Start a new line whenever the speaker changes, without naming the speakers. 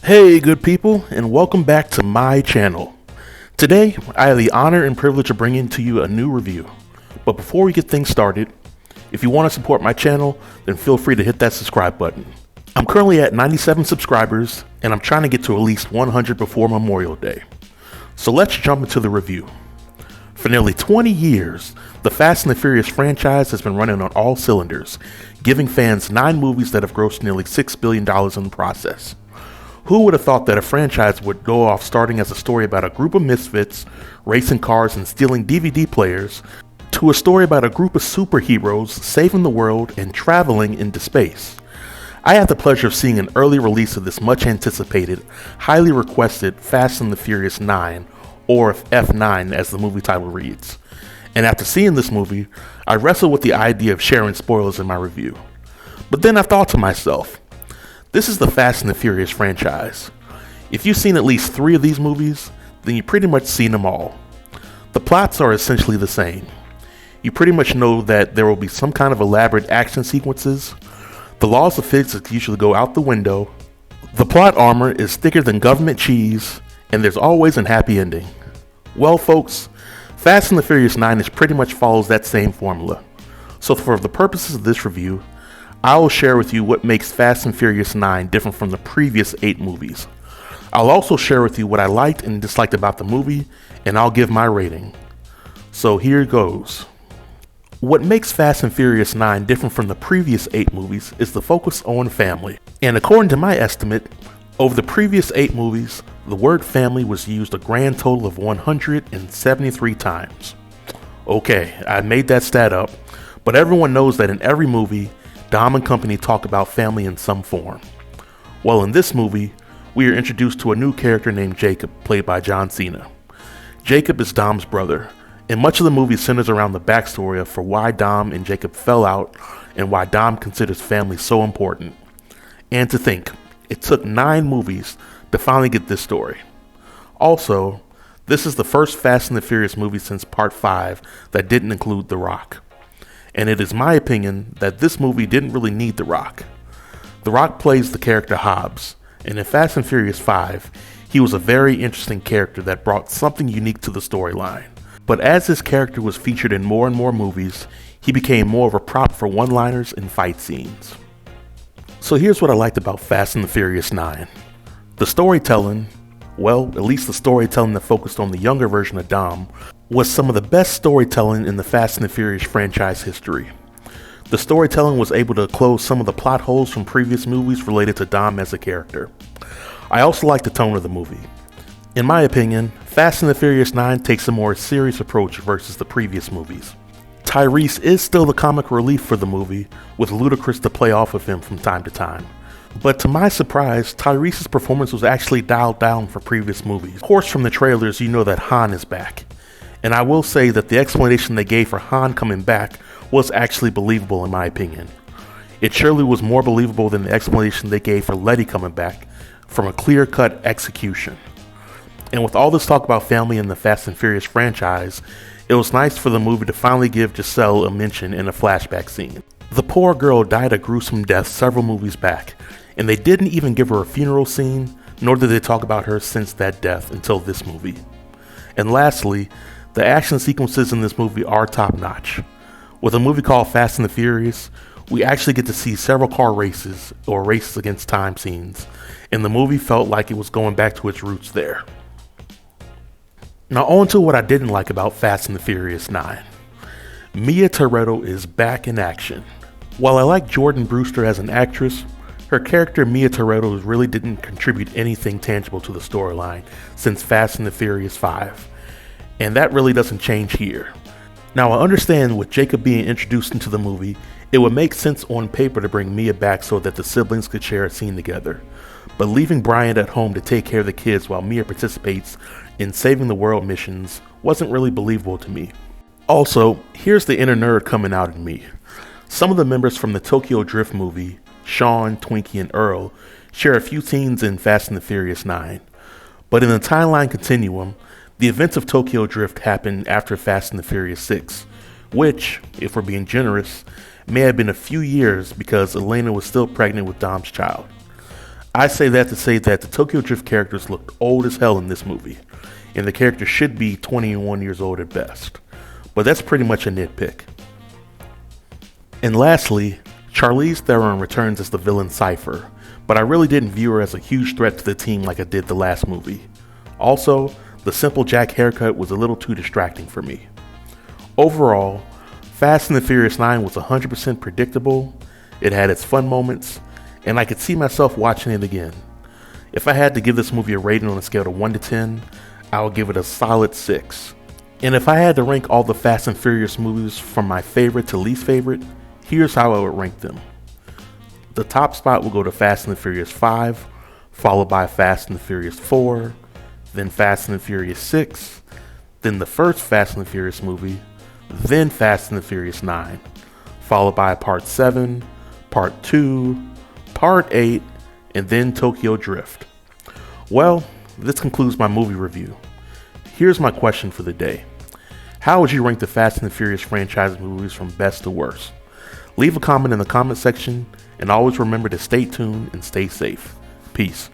Hey good people, and welcome back to my channel. Today, I have the honor and privilege of bringing to you a new review. But before we get things started, if you want to support my channel, then feel free to hit that subscribe button. I'm currently at 97 subscribers, and I'm trying to get to at least 100 before Memorial Day. So let's jump into the review. For nearly 20 years, the Fast and the Furious franchise has been running on all cylinders, giving fans 9 movies that have grossed nearly $6 billion in the process. Who would have thought that a franchise would go off starting as a story about a group of misfits, racing cars and stealing DVD players, to a story about a group of superheroes saving the world and traveling into space? I had the pleasure of seeing an early release of this much anticipated, highly requested Fast and the Furious 9, or F9 as the movie title reads. And after seeing this movie, I wrestled with the idea of sharing spoilers in my review. But then I thought to myself, this is the Fast and the Furious franchise. If you've seen at least 3 of these movies, then you've pretty much seen them all. The plots are essentially the same. You pretty much know that there will be some kind of elaborate action sequences. The laws of physics usually go out the window. The plot armor is thicker than government cheese, and there's always a happy ending. Well folks, Fast and the Furious 9 pretty much follows that same formula. So for the purposes of this review, I will share with you what makes Fast and Furious 9 different from the previous 8 movies. I'll also share with you what I liked and disliked about the movie, and I'll give my rating. So here goes. What makes Fast and Furious 9 different from the previous 8 movies is the focus on family. And according to my estimate, over the previous 8 movies, the word family was used a grand total of 173 times. Okay, I made that stat up, but everyone knows that in every movie, Dom and company talk about family in some form. Well, in this movie, we are introduced to a new character named Jacob, played by John Cena. Jacob is Dom's brother, and much of the movie centers around the backstory of for why Dom and Jacob fell out and why Dom considers family so important. And to think, it took 9 movies to finally get this story. Also, this is the first Fast and the Furious movie since Part 5 that didn't include The Rock. And it is my opinion that this movie didn't really need The Rock. The Rock plays the character Hobbs, and in Fast and Furious 5, he was a very interesting character that brought something unique to the storyline. But as his character was featured in more and more movies, he became more of a prop for one-liners and fight scenes. So here's what I liked about Fast and the Furious 9. The storytelling, well, at least the storytelling that focused on the younger version of Dom, was some of the best storytelling in the Fast and the Furious franchise history. The storytelling was able to close some of the plot holes from previous movies related to Dom as a character. I also like the tone of the movie. In my opinion, Fast and the Furious 9 takes a more serious approach versus the previous movies. Tyrese is still the comic relief for the movie, with Ludacris to play off of him from time to time. But to my surprise, Tyrese's performance was actually dialed down for previous movies. Of course, from the trailers, you know that Han is back. And I will say that the explanation they gave for Han coming back was actually believable in my opinion. It surely was more believable than the explanation they gave for Letty coming back, from a clear-cut execution. And with all this talk about family in the Fast and Furious franchise, it was nice for the movie to finally give Giselle a mention in a flashback scene. The poor girl died a gruesome death several movies back, and they didn't even give her a funeral scene, nor did they talk about her since that death until this movie. And lastly, the action sequences in this movie are top-notch. With a movie called Fast and the Furious, we actually get to see several car races, or races against time scenes, and the movie felt like it was going back to its roots there. Now on to what I didn't like about Fast and the Furious 9. Mia Toretto is back in action. While I like Jordan Brewster as an actress, her character Mia Toretto really didn't contribute anything tangible to the storyline since Fast and the Furious 5. And that really doesn't change here. Now I understand with Jacob being introduced into the movie, it would make sense on paper to bring Mia back so that the siblings could share a scene together. But leaving Brian at home to take care of the kids while Mia participates in saving the world missions wasn't really believable to me. Also, here's the inner nerd coming out in me. Some of the members from the Tokyo Drift movie, Sean, Twinkie, and Earl, share a few scenes in Fast and the Furious 9. But in the timeline continuum, the events of Tokyo Drift happened after Fast and the Furious 6, which, if we're being generous, may have been a few years because Elena was still pregnant with Dom's child. I say that to say that the Tokyo Drift characters looked old as hell in this movie, and the characters should be 21 years old at best. But that's pretty much a nitpick. And lastly, Charlize Theron returns as the villain Cypher, but I really didn't view her as a huge threat to the team like I did the last movie. Also, the simple Jack haircut was a little too distracting for me. Overall, Fast and the Furious 9 was 100% predictable, it had its fun moments, and I could see myself watching it again. If I had to give this movie a rating on a scale of 1 to 10, I would give it a solid 6. And if I had to rank all the Fast and Furious movies from my favorite to least favorite, here's how I would rank them. The top spot will go to Fast and the Furious 5, followed by Fast and the Furious 4, then Fast and the Furious 6, then the first Fast and the Furious movie, then Fast and the Furious 9, followed by Part 7, Part 2, Part 8, and then Tokyo Drift. Well, this concludes my movie review. Here's my question for the day. How would you rank the Fast and the Furious franchise movies from best to worst? Leave a comment in the comment section, and always remember to stay tuned and stay safe. Peace.